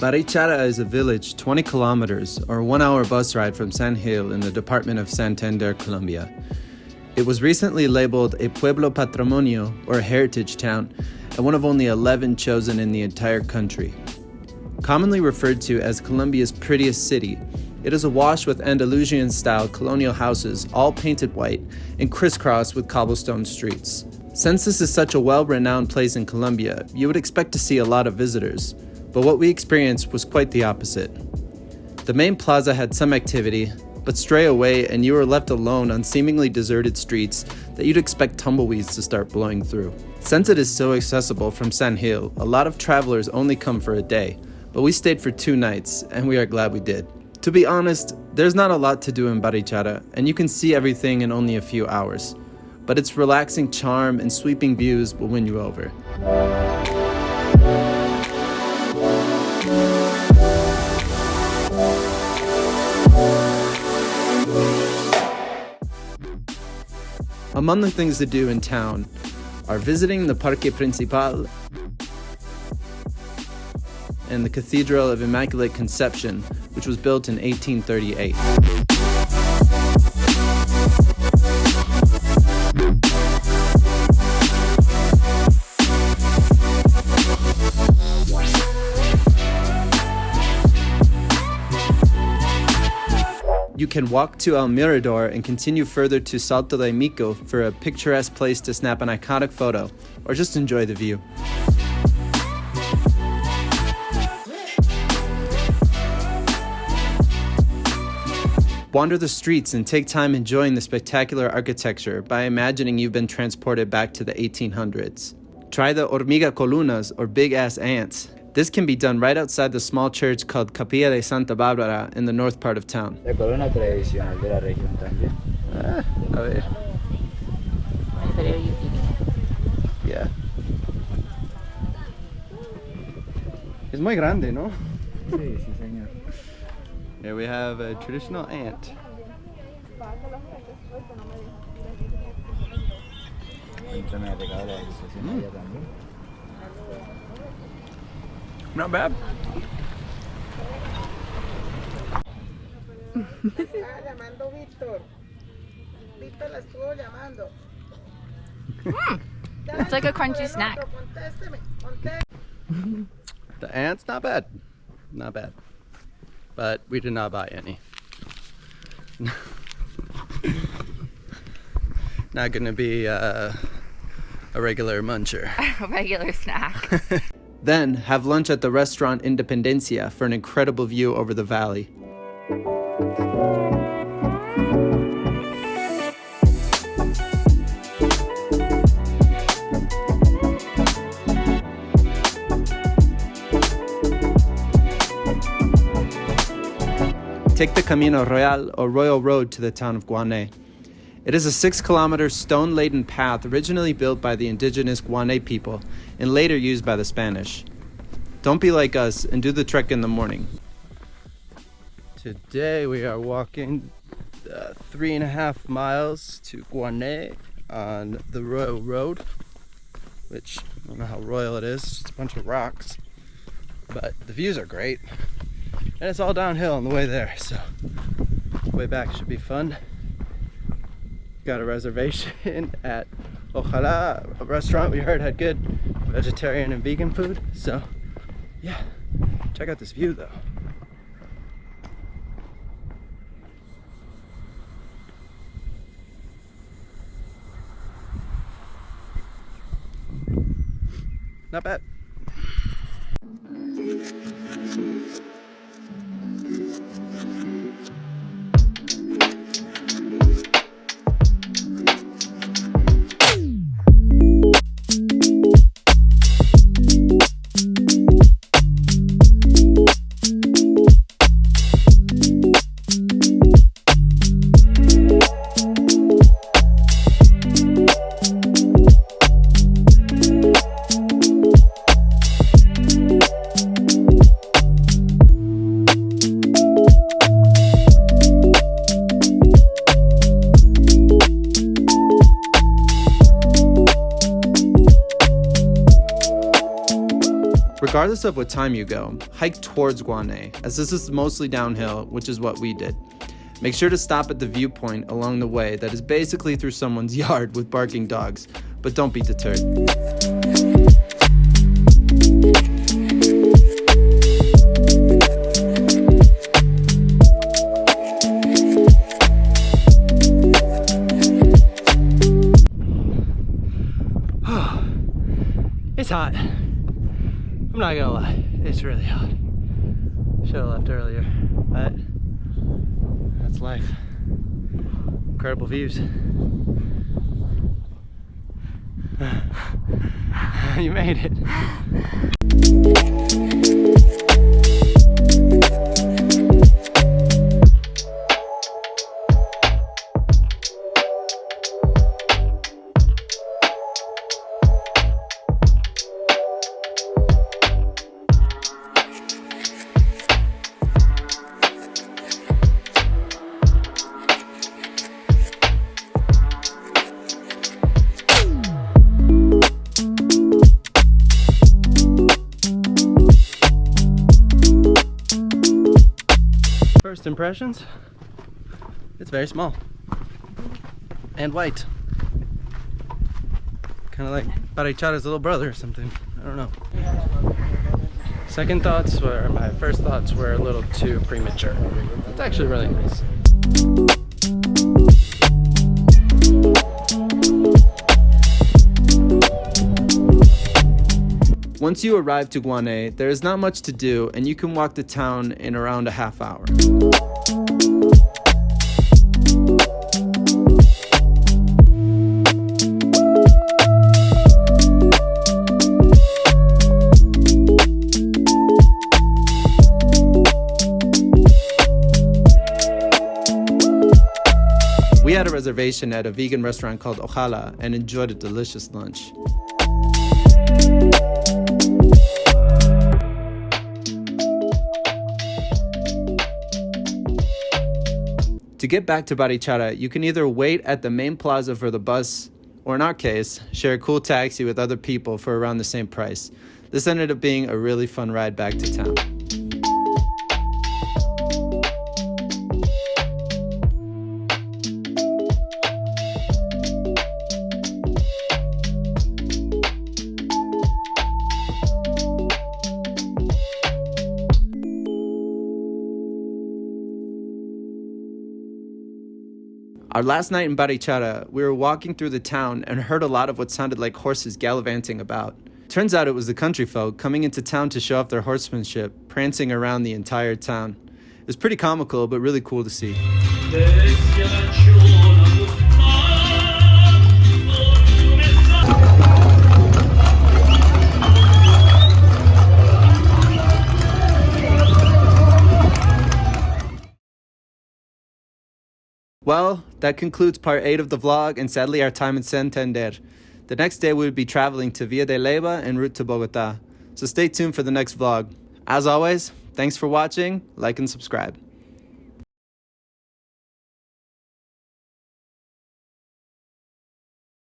Barichara is a village 20 kilometers or a 1-hour bus ride from San Gil in the department of Santander, Colombia. It was recently labeled a Pueblo Patrimonio, or a heritage town, and one of only 11 chosen in the entire country. Commonly referred to as Colombia's prettiest city, it is awash with Andalusian-style colonial houses, all painted white and crisscrossed with cobblestone streets. Since this is such a well-renowned place in Colombia, you would expect to see a lot of visitors, but what we experienced was quite the opposite. The main plaza had some activity, but stray away and you were left alone on seemingly deserted streets that you'd expect tumbleweeds to start blowing through. Since it is so accessible from San Gil, a lot of travelers only come for a day, but we stayed for 2 nights, and we are glad we did. To be honest, there's not a lot to do in Barichara, and you can see everything in only a few hours. But its relaxing charm and sweeping views will win you over. Among the things to do in town are visiting the Parque Principal and the Cathedral of Immaculate Conception, which was built in 1838. You can walk to El Mirador and continue further to Salto de Mico for a picturesque place to snap an iconic photo, or just enjoy the view. Wander the streets and take time enjoying the spectacular architecture by imagining you've been transported back to the 1800s. Try the Culonas, or big-ass ants. This can be done right outside the small church called Capilla de Santa Bárbara in the north part of town. La corona tradicional de la región también. A ver. Yeah. Es muy grande, ¿no? Sí, sí, señor. Here we have a traditional ant. Not bad. Está llamando Víctor. Víctor la estuvo llamando. It's like a crunchy snack. The ant's not bad. Not bad. But we did not buy any. Not gonna be a regular muncher. A regular snack. Then have lunch at the restaurant Independencia for an incredible view over the valley. Take the Camino Royal, or Royal Road, to the town of Guane. It is a 6-kilometer stone-laden path originally built by the indigenous Guane people and later used by the Spanish. Don't be like us and do the trek in the morning. Today we are walking 3.5 miles to Guane on the Royal Road, which I don't know how royal it is, it's just a bunch of rocks, but the views are great. And it's all downhill on the way there, so the way back should be fun. Got a reservation at Ojala, a restaurant we heard had good vegetarian and vegan food. So yeah, check out this view though. Not bad. Regardless of what time you go, hike towards Guane, as this is mostly downhill, which is what we did. Make sure to stop at the viewpoint along the way that is basically through someone's yard with barking dogs, but don't be deterred. It's hot. I'm not gonna lie, it's really hot. Should have left earlier, but that's life. Incredible views. You made it. First impressions, it's very small and white, kind of like Barichara's little brother or something. I don't know. My first thoughts were a little too premature. It's actually really nice. Once you arrive to Guane, there is not much to do and you can walk the town in around a half hour. We had a reservation at a vegan restaurant called Ojala and enjoyed a delicious lunch. To get back to Barichara, you can either wait at the main plaza for the bus, or in our case, share a cool taxi with other people for around the same price. This ended up being a really fun ride back to town. Our last night in Barichara, we were walking through the town and heard a lot of what sounded like horses gallivanting about. Turns out it was the country folk coming into town to show off their horsemanship, prancing around the entire town. It was pretty comical, but really cool to see. Well, that concludes part 8 of the vlog and sadly our time in Santander. The next day we will be traveling to Villa de Leyva en route to Bogota. So stay tuned for the next vlog. As always, thanks for watching, like and subscribe.